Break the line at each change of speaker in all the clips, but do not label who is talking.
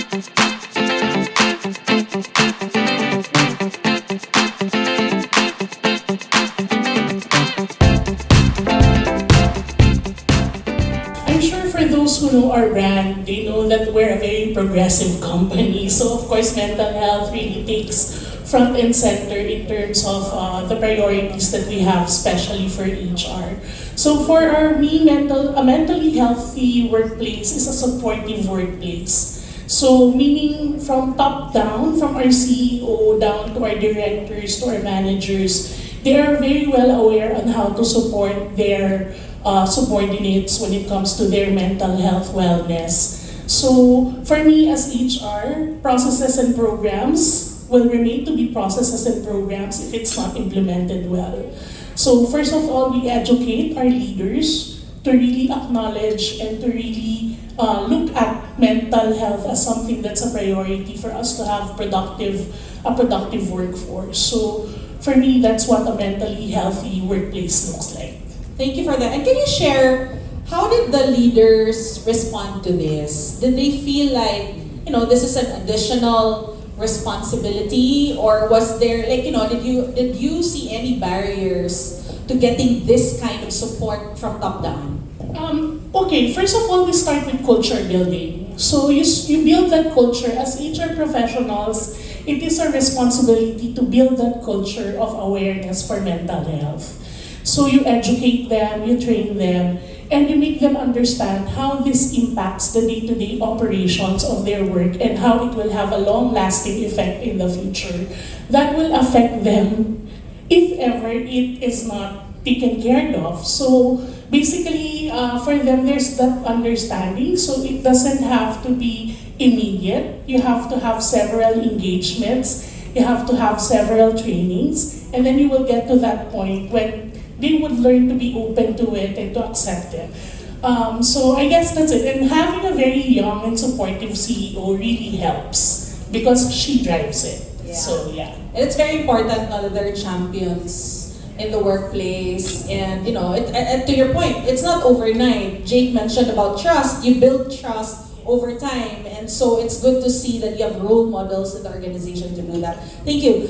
I'm sure for those who know our brand, they know that we're a very progressive company. So of course, mental health really takes front and center in terms of the priorities that we have, especially for HR. So for a mentally healthy workplace is a supportive workplace. So meaning from top down, from our CEO down to our directors, to our managers, they are very well aware on how to support their subordinates when it comes to their mental health wellness. So for me as HR, processes and programs will remain to be processes and programs if it's not implemented well. So first of all, we educate our leaders to really acknowledge and to really look at mental health as something that's a priority for us to have a productive workforce. So for me, that's what a mentally healthy workplace looks like.
Thank you for that. And can you share, how did the leaders respond to this? Did they feel like, this is an additional responsibility, or was there did you see any barriers to getting this kind of support from top down?
Okay, first of all, we start with culture building. So you build that culture as HR professionals. It is our responsibility to build that culture of awareness for mental health. So you educate them, you train them, and you make them understand how this impacts the day-to-day operations of their work and how it will have a long-lasting effect in the future. That will affect them if ever it is not taken care of. So basically, for them, there's that understanding. So it doesn't have to be immediate. You have to have several engagements. You have to have several trainings. And then you will get to that point when they would learn to be open to it and to accept it. So I guess that's it. And having a very young and supportive CEO really helps because she drives it.
Yeah.
So yeah.
And it's very important that they're champions in the workplace. And and to your point, it's not overnight. Jake mentioned about trust. You build trust over time. And so it's good to see that you have role models in the organization to do that. Thank you.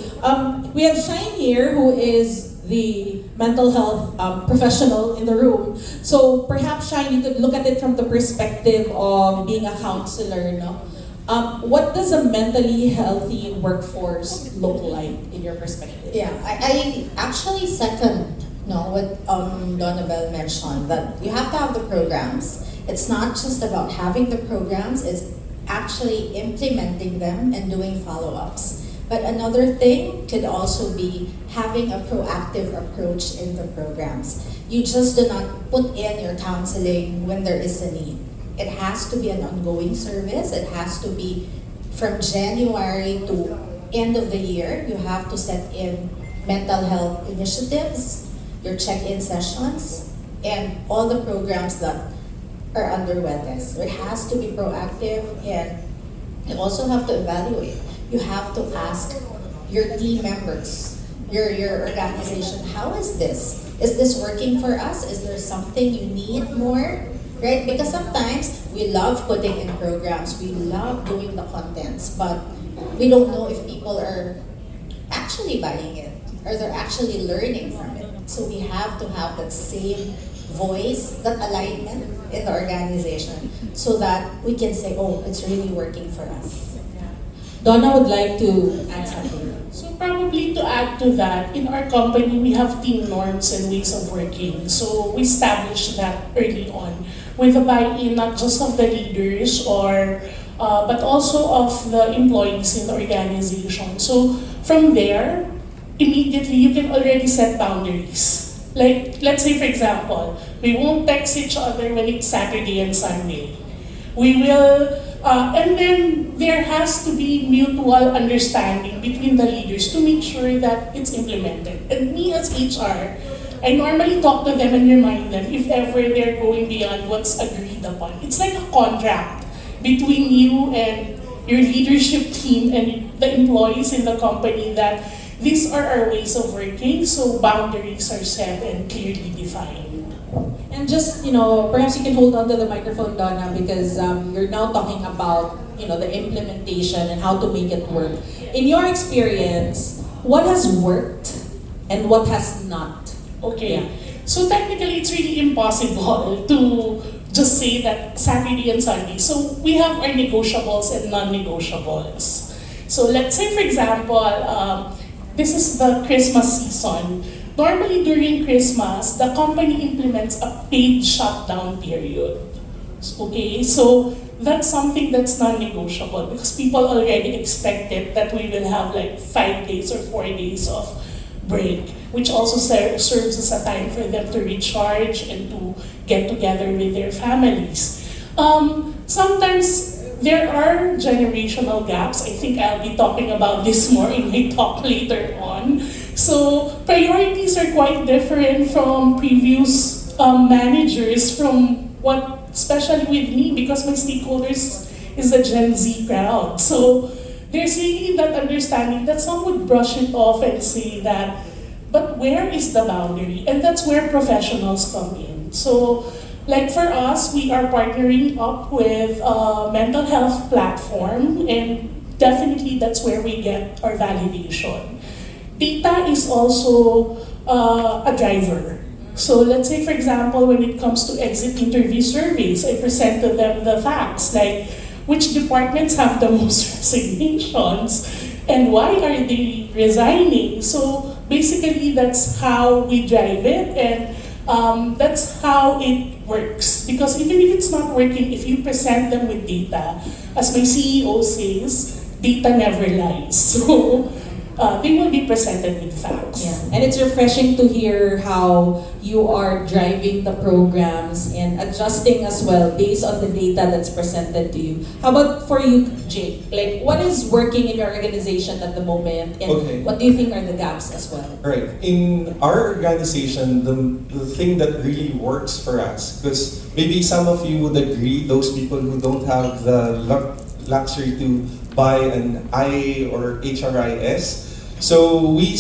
We have Shine here, who is the mental health professional in the room. So perhaps, Shine, you could look at it from the perspective of being a counselor. No? What does a mentally healthy workforce look like in your perspective?
Yeah, I actually second what Donabel mentioned, that you have to have the programs. It's not just about having the programs, it's actually implementing them and doing follow-ups. But another thing could also be having a proactive approach in the programs. You just do not put in your counseling when there is a need. It has to be an ongoing service. It has to be from January to end of the year. You have to set in mental health initiatives, your check-in sessions, and all the programs that are under wellness. So it has to be proactive, and you also have to evaluate. You have to ask your team members, your organization, how is this? Is this working for us? Is there something you need more? Right? Because sometimes we love putting in programs, we love doing the contents, but we don't know if people are actually buying it or they're actually learning from it. So we have to have that same voice, that alignment in the organization so that we can say, oh, it's really working for us.
Donna would like to add something.
So probably to add to that, in our company, we have team norms and ways of working. So we established that early on with the buy-in not just of the leaders but also of the employees in the organization. So from there, immediately you can already set boundaries. Like, let's say for example, we won't text each other when it's Saturday and Sunday. We will and then there has to be mutual understanding between the leaders to make sure that it's implemented. And me as HR, I normally talk to them and remind them if ever they're going beyond what's agreed upon. It's like a contract between you and your leadership team and the employees in the company that these are our ways of working, so boundaries are set and clearly defined.
And just, perhaps you can hold on to the microphone, Donna, because you're now talking about, the implementation and how to make it work. In your experience, what has worked and what has not?
Okay.
Yeah.
So technically, it's really impossible to just say that Saturday and Sunday. So we have our negotiables and non-negotiables. So let's say, for example, this is the Christmas season. Normally during Christmas, the company implements a paid shutdown period. Okay, so that's something that's non-negotiable because people already expected that we will have like 5 days or 4 days of break, which also serves as a time for them to recharge and to get together with their families. Sometimes there are generational gaps. I think I'll be talking about this more in my talk later on. So priorities are quite different from previous managers, from what, especially with me, because my stakeholders is the Gen Z crowd. So there's really that understanding that some would brush it off and say that, but where is the boundary? And that's where professionals come in. So like for us, we are partnering up with a mental health platform, and definitely that's where we get our validation. Data is also a driver. So let's say, for example, when it comes to exit interview surveys, I present to them the facts, like which departments have the most resignations and why are they resigning. So basically, that's how we drive it, and that's how it works. Because even if it's not working, if you present them with data, as my CEO says, data never lies. So they will be presented with facts.
Yeah. And it's refreshing to hear how you are driving the programs and adjusting as well based on the data that's presented to you. How about for you, Jake? Like, what is working in your organization at the moment, and
Okay.
what do you think are the gaps as well?
Right. In our organization, the thing that really works for us, because maybe some of you would agree, those people who don't have the luxury to buy an IA or HRIS. So we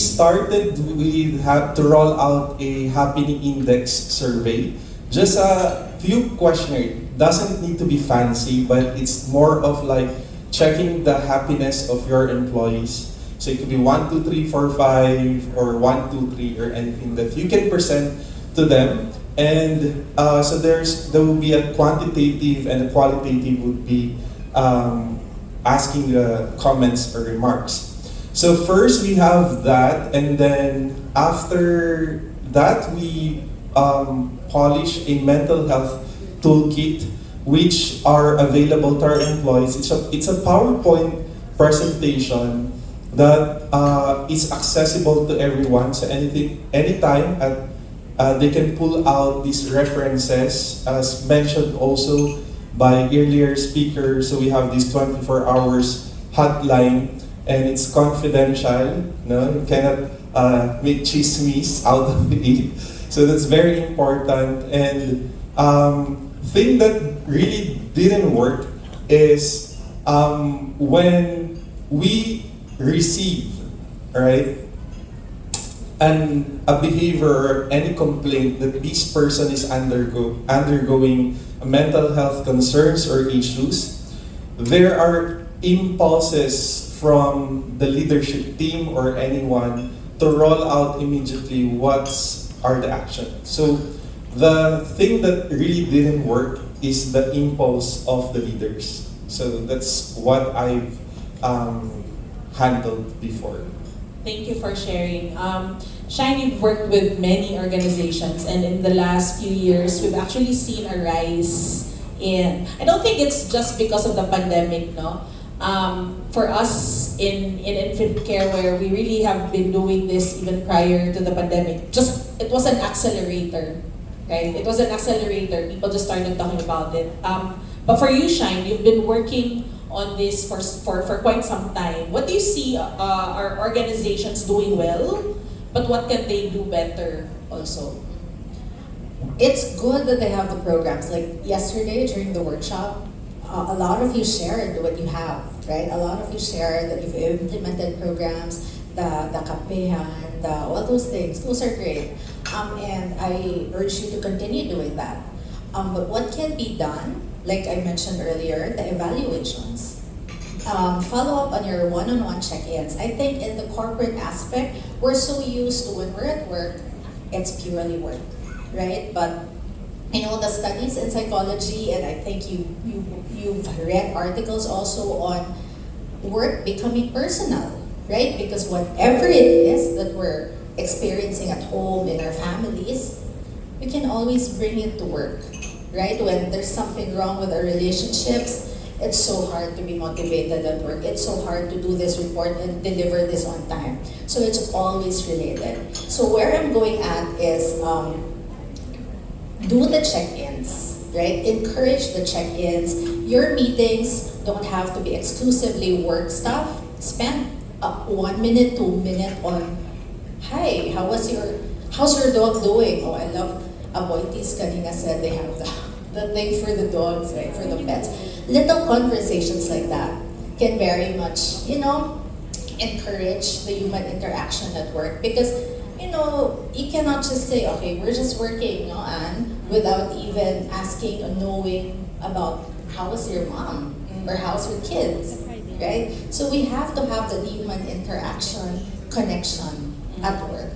had to roll out a happiness index survey. Just a few questionnaires. Doesn't need to be fancy, but it's more of like checking the happiness of your employees. So it could be 1, 2, 3, 4, 5, or 1, 2, 3, or anything that you can present to them. And so there will be a quantitative, and a qualitative would be asking comments or remarks. So first we have that, and then after that we polish a mental health toolkit, which are available to our employees. It's a PowerPoint presentation that is accessible to everyone. So anytime they can pull out these references, as mentioned also by earlier speakers. So we have this 24 hours hotline, and it's confidential. No, you cannot make chismes out of it. So that's very important. And thing that really didn't work is when we receive, right, a behavior or any complaint that this person is undergoing mental health concerns or issues, there are impulses from the leadership team or anyone to roll out immediately what are the actions. So the thing that really didn't work is the impulse of the leaders. So that's what I've handled before.
Thank you for sharing. Shine, you've worked with many organizations, and in the last few years, we've actually seen a rise in, I don't think it's just because of the pandemic, no? For us in infant care, where we really have been doing this even prior to the pandemic, it was an accelerator, right? It was an accelerator. People just started talking about it. But for you, Shine, you've been working on this for quite some time. What do you see our organizations doing well, but what can they do better also?
It's good that they have the programs. Like yesterday during the workshop, a lot of you shared what you have, right? A lot of you shared that you've implemented programs, the kapehan, all those things. Those are great. And I urge you to continue doing that. But what can be done, like I mentioned earlier, the evaluations. Follow up on your one-on-one check-ins. I think in the corporate aspect, we're so used to when we're at work, it's purely work, right? But you know, the studies in psychology, and I think you've read articles also on work becoming personal, right? Because whatever it is that we're experiencing at home in our families, we can always bring it to work, right? When there's something wrong with our relationships, it's so hard to be motivated at work. It's so hard to do this report and deliver this on time. So it's always related. So where I'm going at is do the check-ins, right? Encourage the check-ins. Your meetings don't have to be exclusively work stuff. Spend 1 minute, 2 minutes on, hi, how's your dog doing? Oh, I love Aboitis kanina said they have the thing for the dogs, right? For the pets. Little conversations like that can very much, you know, encourage the human interaction at work because you know, you cannot just say, okay, we're just working, no, and without even asking or knowing about how's your mom or how's your kids, right? So we have to have the human interaction, connection at work.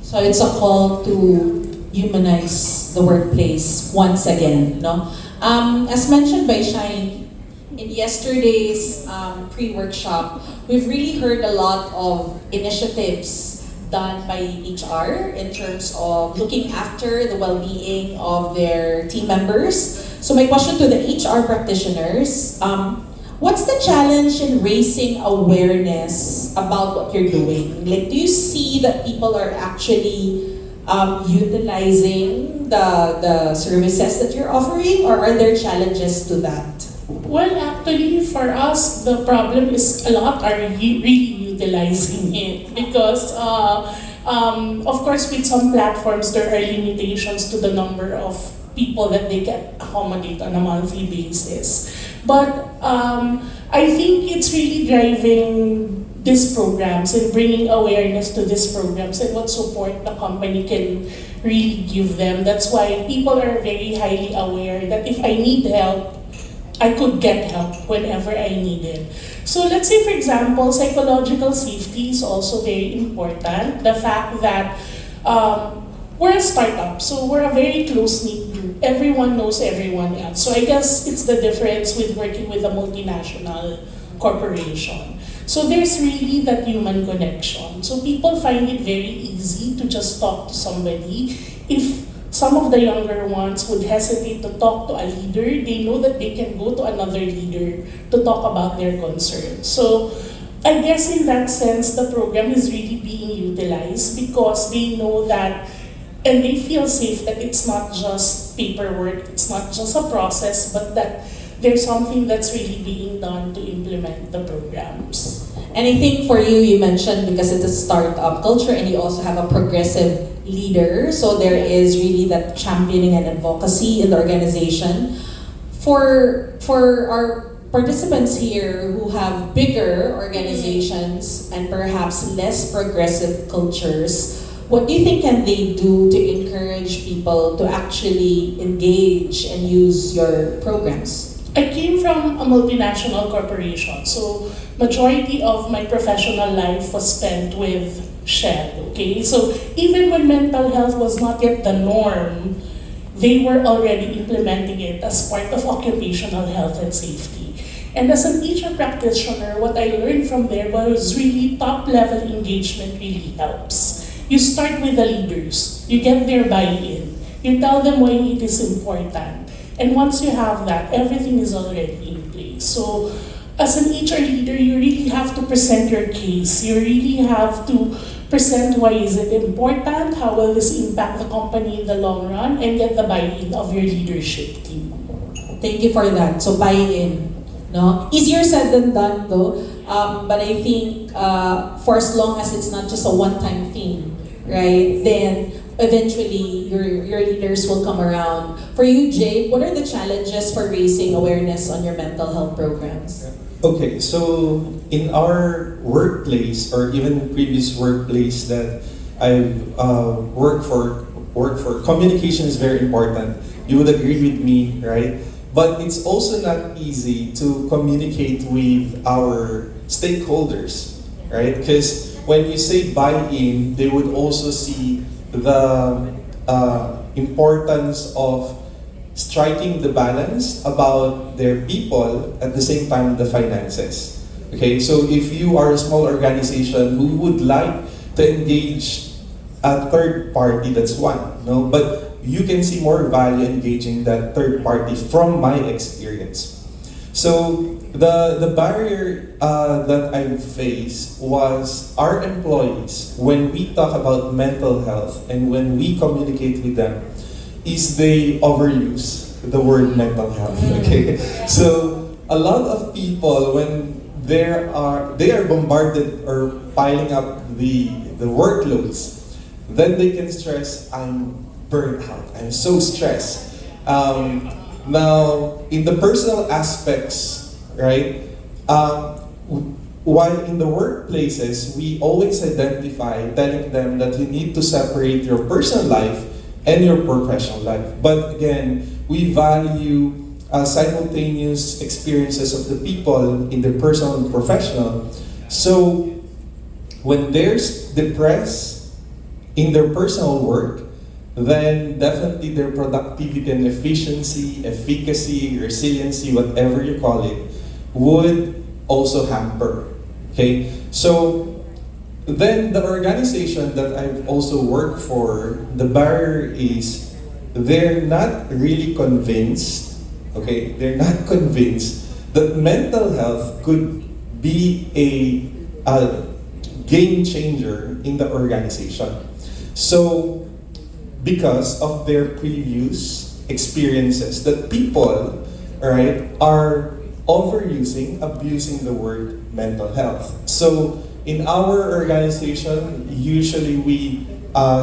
So it's a call to humanize the workplace once again, no? As mentioned by Shine, in yesterday's pre-workshop, we've really heard a lot of initiatives done by HR in terms of looking after the well-being of their team members. So my question to the HR practitioners, what's the challenge in raising awareness about what you're doing? Like, do you see that people are actually utilizing the services that you're offering, or are there challenges to that?
Well, actually, for us, the problem is a lot are really utilizing it because, of course, with some platforms, there are limitations to the number of people that they can accommodate on a monthly basis. But I think it's really driving these programs and bringing awareness to these programs and what support the company can really give them. That's why people are very highly aware that if I need help, I could get help whenever I need it. So let's say, for example, psychological safety is also very important. The fact that we're a startup, so we're a very close-knit group. Everyone knows everyone else. So I guess it's the difference with working with a multinational corporation. So there's really that human connection. So people find it very easy to just talk to somebody. If some of the younger ones would hesitate to talk to a leader, they know that they can go to another leader to talk about their concerns. So I guess in that sense, the program is really being utilized because they know that and they feel safe that it's not just paperwork, it's not just a process, but that there's something that's really being done to implement the programs.
And I think for you, you mentioned because it's a startup culture and you also have a progressive leader, so there is really that championing and advocacy in the organization. For our participants here who have bigger organizations and perhaps less progressive cultures, what do you think can they do to encourage people to actually engage and use your programs?
I came from a multinational corporation, so majority of my professional life was spent with Shell, okay? So even when mental health was not yet the norm, they were already implementing it as part of occupational health and safety. And as an HR practitioner, what I learned from there was really top-level engagement really helps. You start with the leaders, you get their buy-in, you tell them why it is important. And once you have that, everything is already in place. So as an HR leader, you really have to present your case. You really have to present why is it important, how will this impact the company in the long run, and get the buy-in of your leadership team.
Thank you for that. So buy-in, no? Easier said than done though. But I think for as long as it's not just a one-time thing, right? Then eventually your leaders will come around. For you, Jake, what are the challenges for raising awareness on your mental health programs?
Okay, so in our workplace or even previous workplace that I've worked for work for, communication is very important. You would agree with me, right? But it's also not easy to communicate with our stakeholders, right? Because when you say buy-in, they would also see the importance of striking the balance about their people at the same time the finances. Okay, so if you are a small organization who would like to engage a third party, that's one, no? But you can see more value engaging that third party from my experience. So the barrier that I faced was our employees, when we talk about mental health and when we communicate with them, is they overuse the word mental health. Okay, so a lot of people, when they are bombarded or piling up the workloads, then they can stress, I'm burnt out, I'm so stressed. Now, in the personal aspects, right, while in the workplaces, we always identify telling them that you need to separate your personal life and your professional life. But again, we value simultaneous experiences of the people in their personal and professional. So when they're depressed in their personal work, then definitely their productivity and efficacy, resiliency, whatever you call it, would also hamper. Okay? So then the organization that I've also worked for, the barrier is they're not really convinced, okay? They're not convinced that mental health could be a game changer in the organization. So, because of their previous experiences, that people, right, are overusing, abusing the word mental health. So, in our organization, usually we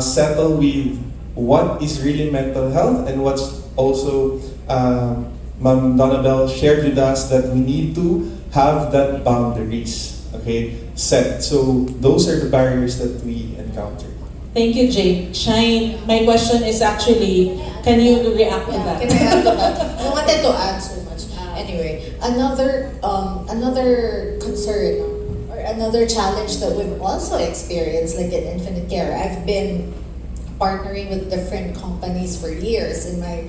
settle with what is really mental health and what's also, Ma'am Donabel shared with us that we need to have that boundaries, okay, set. So those are the barriers that we encounter.
Thank you, Jake. Shine, my question is actually, can you react to that?
Can I add to that? I wanted to add so much. Anyway, another concern or another challenge that we've also experienced, like in Infinite Care, I've been partnering with different companies for years in my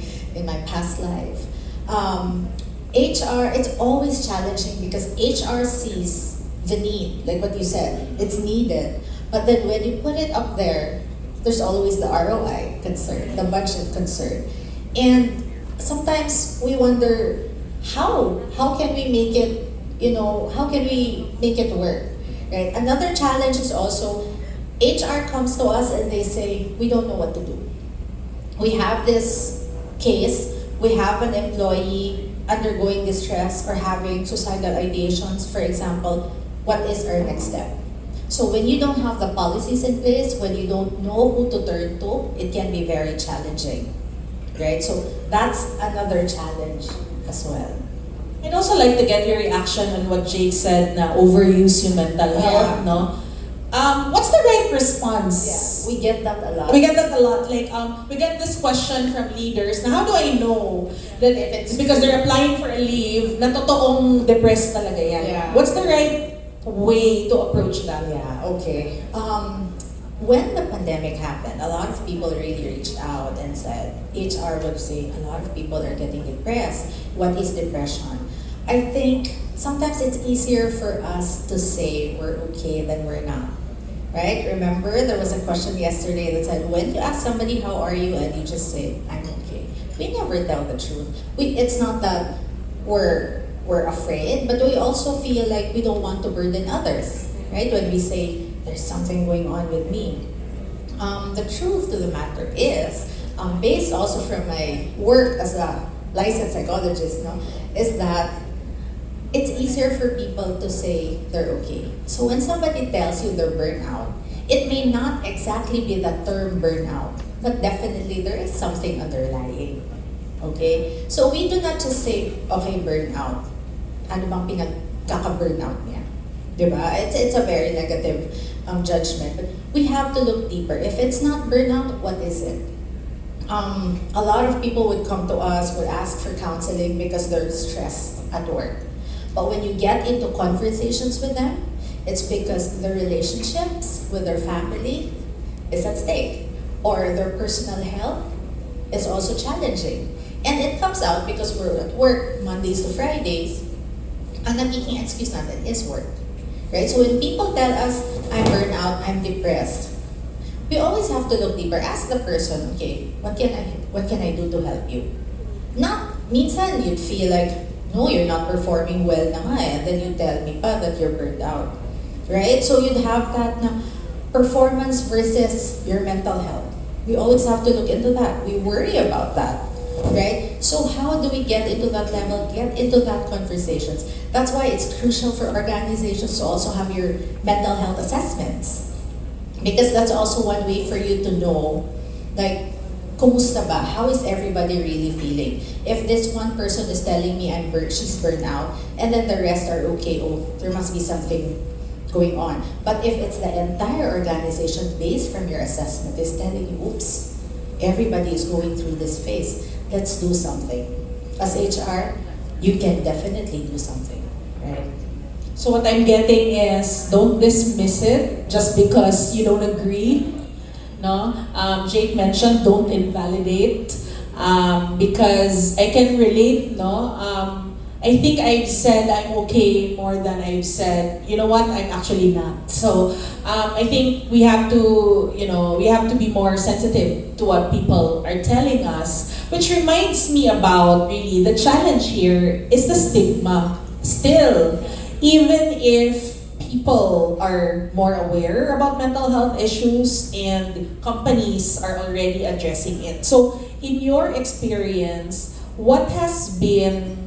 past life. HR, it's always challenging because HR sees the need, like what you said, it's needed. But then when you put it up there, there's always the ROI concern, the budget concern. And sometimes we wonder, how can we make it, how can we make it work, right? Another challenge is also, HR comes to us and they say, we don't know what to do. We have this case, we have an employee undergoing distress or having suicidal ideations, for example, what is our next step? So when you don't have the policies in place, when you don't know who to turn to, it can be very challenging, right? So that's another challenge as well.
I'd also like to get your reaction on what Jake said na overuse yung mental health, no? What's the right response?
Yeah, we get that a lot.
We get that a lot. Like, we get this question from leaders. Now, how do I know that if it's because they're applying for a leave, na totoong depressed talaga yan?
Yeah.
What's the right way to approach that?
Yeah, okay. When the pandemic happened, a lot of people really reached out and said, HR would say, a lot of people are getting depressed. What is depression? I think sometimes it's easier for us to say we're okay than we're not. Right? Remember, there was a question yesterday that said, when you ask somebody, how are you? And you just say, I'm okay. We never tell the truth. It's not that we're afraid, but we also feel like we don't want to burden others. Right? When we say, there's something going on with me. The truth to the matter is, based also from my work as a licensed psychologist, is that it's easier for people to say they're okay. So when somebody tells you they're burnout, it may not exactly be the term burnout, but definitely there is something underlying. Okay? So we do not just say, okay, burnout. Ano bang pinagkaka-burnout niya? Diba? It's a very negative judgment. But we have to look deeper. If it's not burnout, what is it? a lot of people would come to us, would ask for counseling because they're stressed at work. But when you get into conversations with them, it's because their relationships with their family is at stake, or their personal health is also challenging. And it comes out because we're at work Mondays to Fridays. Ang nagiging excuse natin is work. Right? So when people tell us, I'm burnt out, I'm depressed, we always have to look deeper. Ask the person, okay, what can I do to help you? Not, minsan you'd feel like, no, you're not performing well na nga eh, and then you tell me pa that you're burnt out. Right? So you'd have that na performance versus your mental health. We always have to look into that. We worry about that. Right? So how do we get into that level, get into that conversations? That's why it's crucial for organizations to also have your mental health assessments. Because that's also one way for you to know, like, kumusta ba? How is everybody really feeling? If this one person is telling me she's burnt out, and then the rest are okay, oh, there must be something going on. But if it's the entire organization based from your assessment is telling you, oops, everybody is going through this phase, let's do something. As HR, you can definitely do something, right?
So what I'm getting is, don't dismiss it just because you don't agree. No, Jake mentioned don't invalidate, because I can relate. No, I think I've said I'm okay more than I've said, you know what, I'm actually not. So I think we have to, we have to be more sensitive to what people are telling us. Which reminds me about really the challenge here is the stigma. Still, even if people are more aware about mental health issues and companies are already addressing it. So in your experience, what has been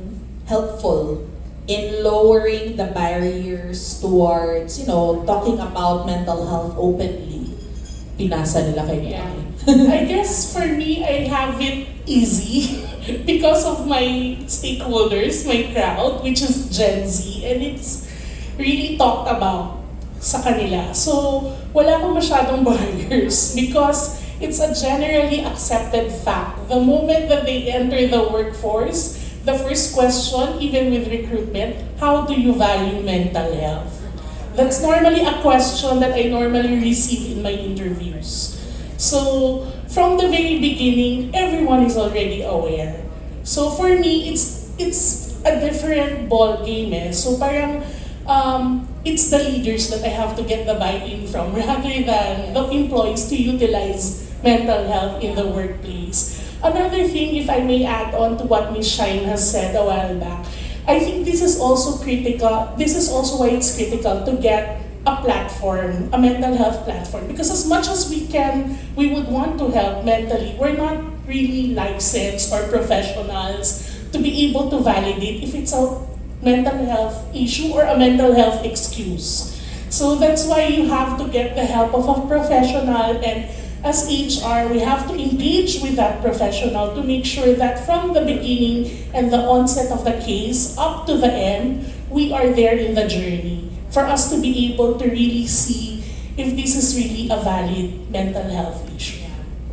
helpful in lowering the barriers towards, talking about mental health openly? Pinasa nila kay
Yeah.
Mike.
I guess for me, I have it easy because of my stakeholders, my crowd, which is Gen Z, and it's really talked about sa kanila. So, wala akong masyadong barriers because it's a generally accepted fact. The moment that they enter the workforce, the first question, even with recruitment, how do you value mental health? That's normally a question that I normally receive in my interviews. So, from the very beginning, everyone is already aware. So for me, it's a different ball game eh. So parang it's the leaders that I have to get the buy-in from rather than the employees to utilize mental health in the workplace. Another thing, if I may add on to what Ms. Shine has said a while back, I think this is also critical. This is also why it's critical to get a platform, a mental health platform. Because as much as we would want to help mentally, we're not really licensed or professionals to be able to validate if it's a mental health issue or a mental health excuse. So that's why you have to get the help of a professional, and as HR, we have to engage with that professional to make sure that from the beginning and the onset of the case up to the end, we are there in the journey for us to be able to really see if this is really a valid mental health issue.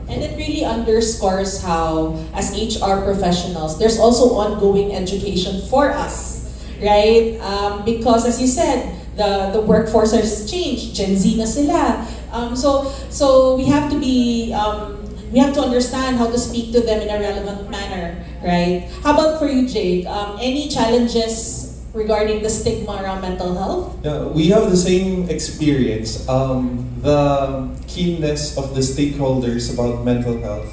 And it really underscores how, as HR professionals, there's also ongoing education for us, right? Because as you said, the workforce has changed. Gen Z na sila. So we have to be, we have to understand how to speak to them in a relevant manner, right? How about for you, Jake? Any challenges regarding the stigma around mental health?
Yeah, we have the same experience. The keenness of the stakeholders about mental health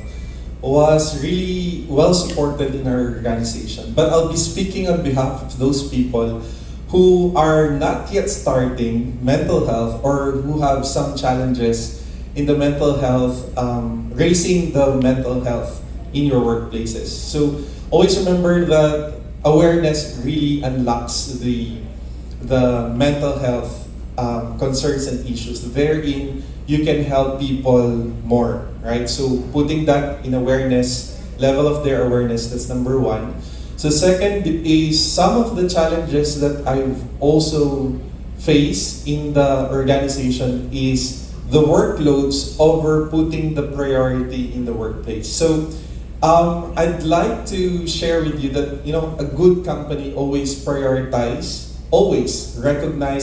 was really well supported in our organization. But I'll be speaking on behalf of those people who are not yet starting mental health or who have some challenges in the mental health, raising the mental health in your workplaces. So always remember that awareness really unlocks the mental health concerns and issues. Therein, you can help people more, right? So putting that in awareness, level of their awareness, that's number one. So second is some of the challenges that I've also faced in the organization is the workloads over putting the priority in the workplace. So I'd like to share with you that a good company always recognize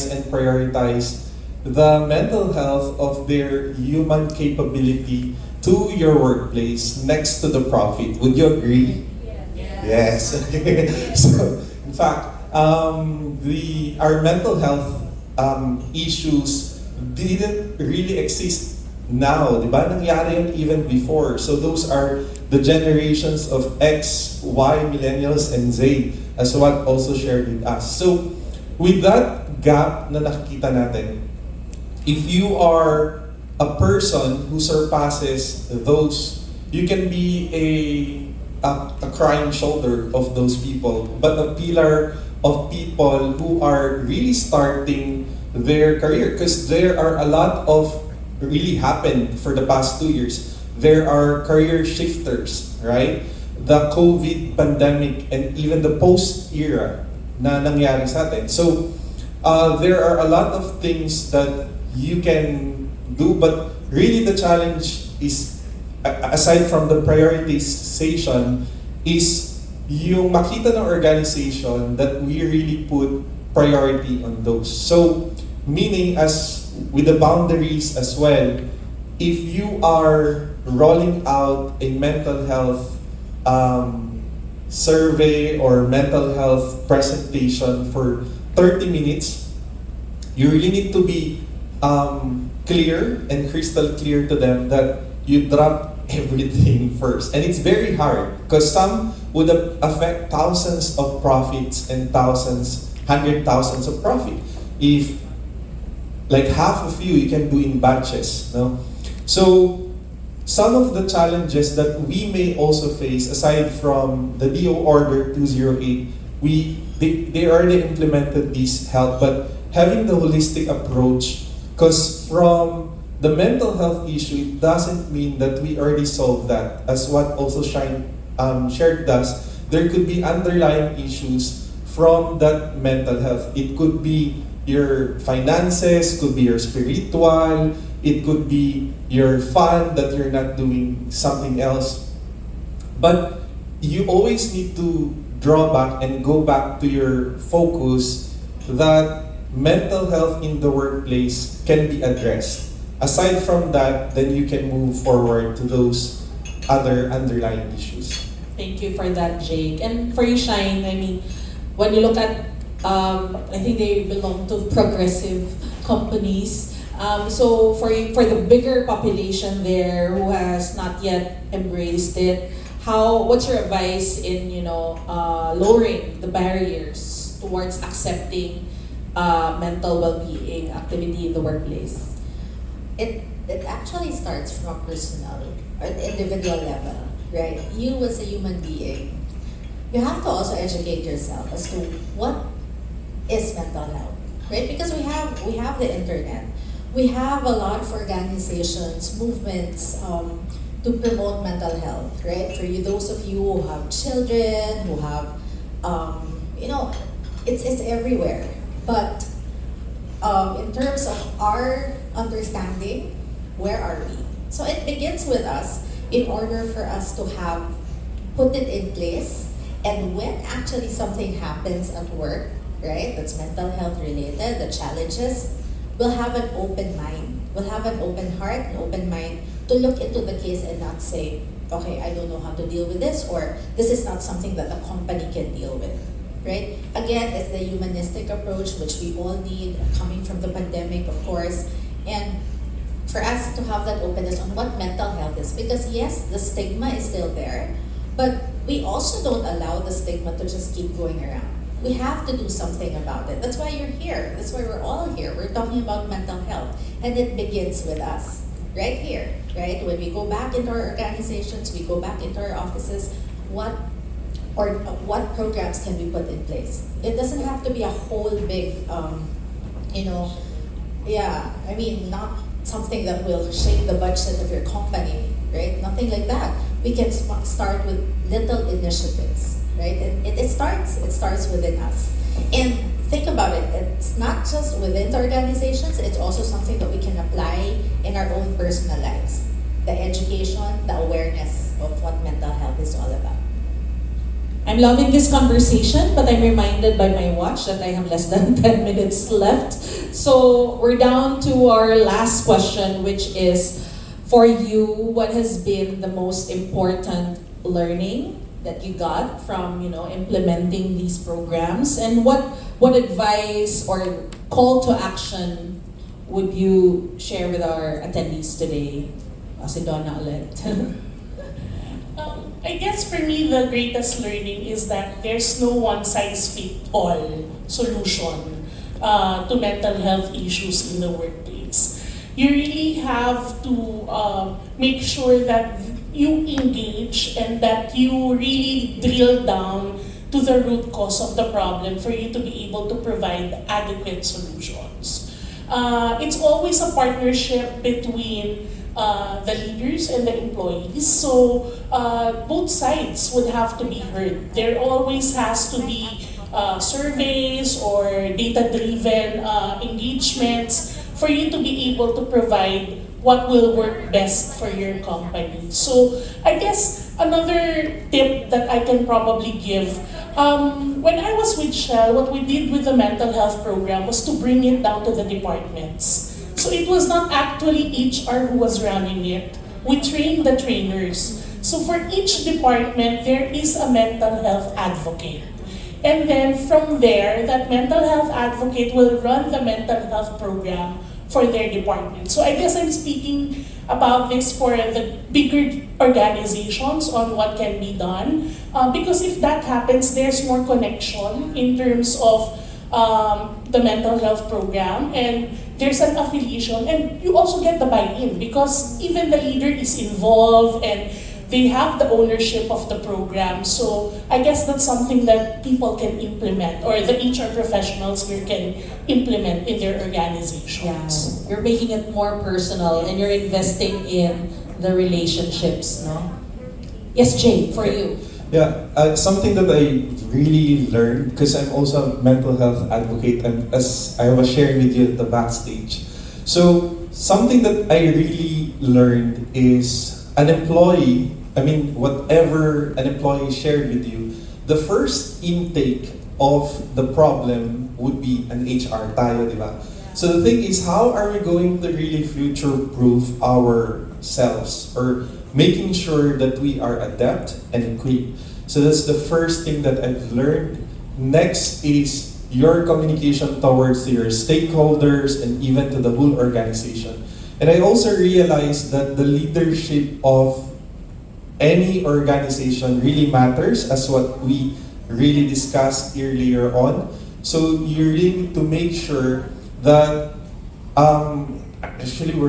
and prioritize the mental health of their human capability to your workplace next to the profit. Would you agree? Yes. So, in fact, our mental health issues didn't really exist now. Diba? Nangyari yun even before. So those are the generations of X, Y, millennials, and Z, as what also shared with us. So with that gap na nakikita natin, if you are a person who surpasses those, you can be a crying shoulder of those people, but a pillar of people who are really starting their career. Because there are a lot of really happened for the past 2 years. There are career shifters, right? The COVID pandemic and even the post-era na nangyari sa atin. So, there are a lot of things that you can do, but really the challenge is, aside from the prioritization, is yung makita ng organization that we really put priority on those. So, meaning as with the boundaries as well, if you are rolling out a mental health survey or mental health presentation for 30 minutes, you really need to be clear and crystal clear to them that you drop everything first. And it's very hard because some would affect thousands of profits and hundred thousands of profit. If like half of you can do in batches, no? So some of the challenges that we may also face, aside from the DO Order 208, they already implemented this help, but having the holistic approach, because from the mental health issue, it doesn't mean that we already solved that. As what also Shine shared with us, there could be underlying issues from that mental health. It could be your finances, could be your spiritual, it could be your fun that you're not doing something else. But you always need to draw back and go back to your focus that mental health in the workplace can be addressed. Aside from that, then you can move forward to those other underlying issues.
Thank you for that, Jake. And for you, Shine, I mean, when you look at, I think they belong to progressive companies. So for the bigger population there who has not yet embraced it, what's your advice in lowering the barriers towards accepting mental well-being activity in the workplace?
It actually starts from a personal or individual level, right? You as a human being, you have to also educate yourself as to what is mental health, right? Because we have the internet, we have a lot of organizations, movements to promote mental health, right? For you, those of you who have children, who have, it's everywhere. But in terms of our understanding, where are we? So it begins with us in order for us to put it in place. And when actually something happens at work, right, that's mental health related, the challenges, we'll have an open mind. We'll have an open heart, an open mind to look into the case and not say, okay, I don't know how to deal with this, or this is not something that the company can deal with. Right? Again, it's the humanistic approach, which we all need, coming from the pandemic, of course. And for us to have that openness on what mental health is, because yes, the stigma is still there, but we also don't allow the stigma to just keep going around. We have to do something about it. That's why you're here. That's why we're all here. We're talking about mental health. And it begins with us, right here, right? When we go back into our organizations, we go back into our offices, what programs can we put in place? It doesn't have to be a whole big, not something that will shape the budget of your company, right? Nothing like that. We can start with little initiatives, right? And it starts within us. And think about it, it's not just within the organizations, it's also something that we can apply in our own personal lives. The education, the awareness of what mental health is all about.
I'm loving this conversation, but I'm reminded by my watch that I have less than 10 minutes left. So we're down to our last question, which is, for you, what has been the most important learning that you got from implementing these programs, and what advice or call to action would you share with our attendees today? Si Donna ulit.
I guess for me, the greatest learning is that there's no one-size-fits-all solution to mental health issues in the workplace. You really have to make sure that you engage and that you really drill down to the root cause of the problem for you to be able to provide adequate solutions. It's always a partnership between the leaders and the employees. So both sides would have to be heard. There always has to be surveys or data-driven engagements for you to be able to provide what will work best for your company. So I guess another tip that I can probably give, when I was with Shell, what we did with the mental health program was to bring it down to the departments. So it was not actually HR who was running it. We trained the trainers. So for each department, there is a mental health advocate. And then from there, that mental health advocate will run the mental health program for their department. So I guess I'm speaking about this for the bigger organizations on what can be done. Because if that happens, there's more connection in terms of the mental health program, and there's an affiliation, and you also get the buy-in because even the leader is involved and they have the ownership of the program. So I guess that's something that people can implement, or the HR professionals here can implement in their organizations.
Yeah, you're making it more personal and you're investing in the relationships, no? Yes, Jay, for you.
Yeah, something that I really learned, because I'm also a mental health advocate, and as I was sharing with you at the backstage. So something that I really learned is whatever an employee shared with you, the first intake of the problem would be an HR tayo, di ba? So the thing is, how are we going to really future-proof ourselves, or making sure that we are adept and equipped? So that's the first thing that I've learned. Next is your communication towards your stakeholders and even to the whole organization. And I also realized that the leadership of any organization really matters, as what we really discussed earlier on. So you really need to make sure that actually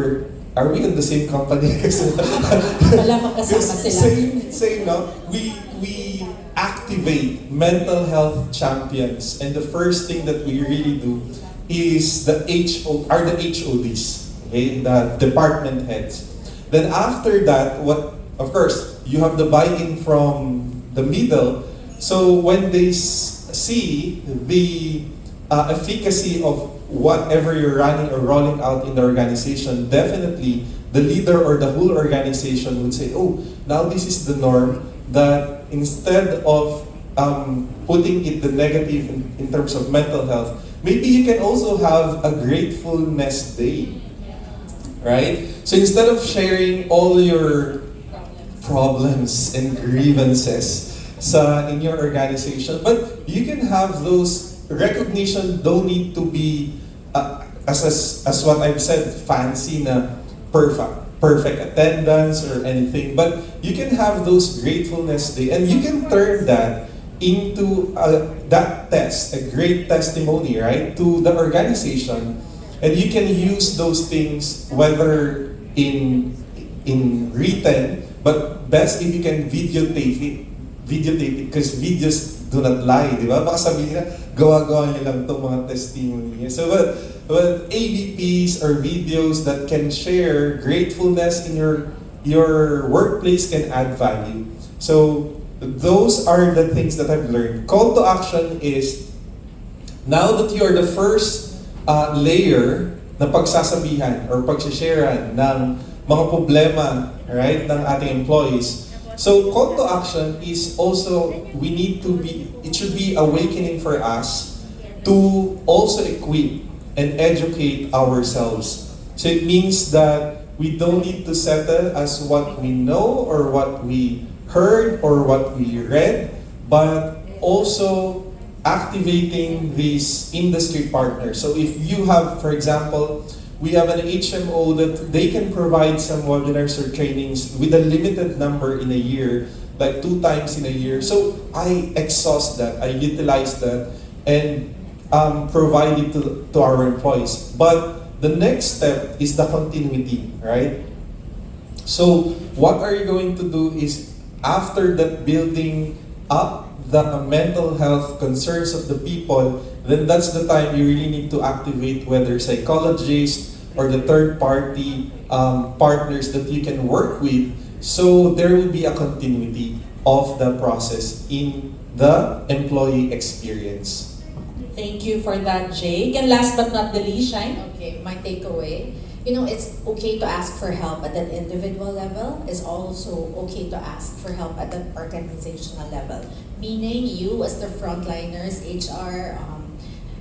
are we in the same company?
Wala magkasama sila.
Same, no? We activate mental health champions, and the first thing that we really do is the HODs, okay, the department heads. Then after that, of course, you have the buy-in from the middle. So when they see the efficacy of whatever you're running or rolling out in the organization, definitely the leader or the whole organization would say, oh, now this is the norm, that instead of putting it the negative in terms of mental health, maybe you can also have a gratefulness day, right? So instead of sharing all your problems and grievances in your organization, but you can have those recognition. Don't need to be as what I've said, fancy na perfect attendance or anything, but you can have those gratefulness day, and you can turn that into that test, a great testimony, right, to the organization, and you can use those things whether in written, but best if you can videotape it because videos do not lie, di ba? Baka sabihin nila, gawa-gawa niyo lang itong mga testimony niya. So, but AVPs or videos that can share gratefulness in your workplace can add value. So, those are the things that I've learned. Call to action is Now that you are the first layer na pagsasabihan or pagsisharean ng mga problema, right, ng ating employees. So call to action is also, it should be awakening for us to also equip and educate ourselves. So it means that we don't need to settle as what we know or what we heard or what we read, but also activating these industry partners. So if you have, for example, we have an HMO that they can provide some webinars or trainings with a limited number in a year, like 2 times in a year. So I exhaust that, I utilize that, and provide it to our employees. But the next step is the continuity, right? So what are you going to do is, after that building up the mental health concerns of the people, then that's the time you really need to activate whether psychologists or the third-party partners that you can work with, so there will be a continuity of the process in the employee experience.
Thank you for that, Jake. And last but not the least, Shine.
Okay, my takeaway. It's okay to ask for help at that individual level. It's also okay to ask for help at that organizational level. Meaning, you as the frontliners, HR,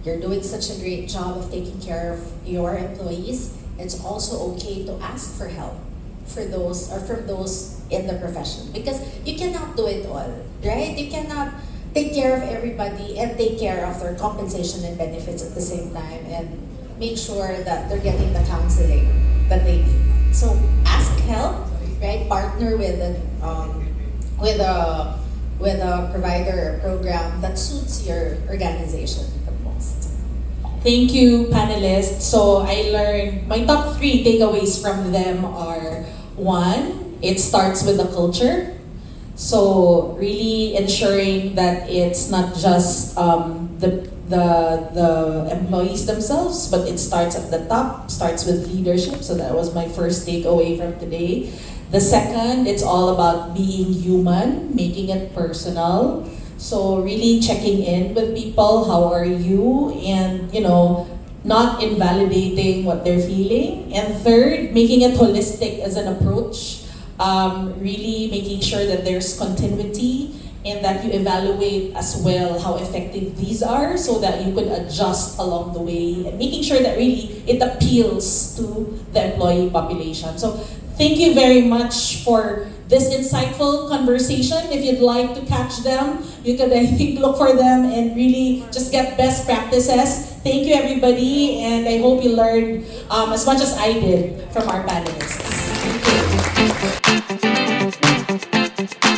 you're doing such a great job of taking care of your employees. It's also okay to ask for help for those or from those in the profession, because you cannot do it all, right? You cannot take care of everybody and take care of their compensation and benefits at the same time and make sure that they're getting the counseling that they need. So ask help, right? Partner with a provider or program that suits your organization the most.
Thank you, panelists. So I learned, my top 3 takeaways from them are: 1, it starts with the culture. So really ensuring that it's not just the employees themselves, but it starts at the top, starts with leadership. So that was my first takeaway from today. The second, it's all about being human, making it personal. So really checking in with people, how are you? And not invalidating what they're feeling. And third, making it holistic as an approach. Really making sure that there's continuity and that you evaluate as well how effective these are so that you could adjust along the way, and making sure that really it appeals to the employee population. So thank you very much for this insightful conversation. If you'd like to catch them, you could, I think, look for them and really just get best practices. Thank you, everybody, and I hope you learned as much as I did from our panelists. Thank you.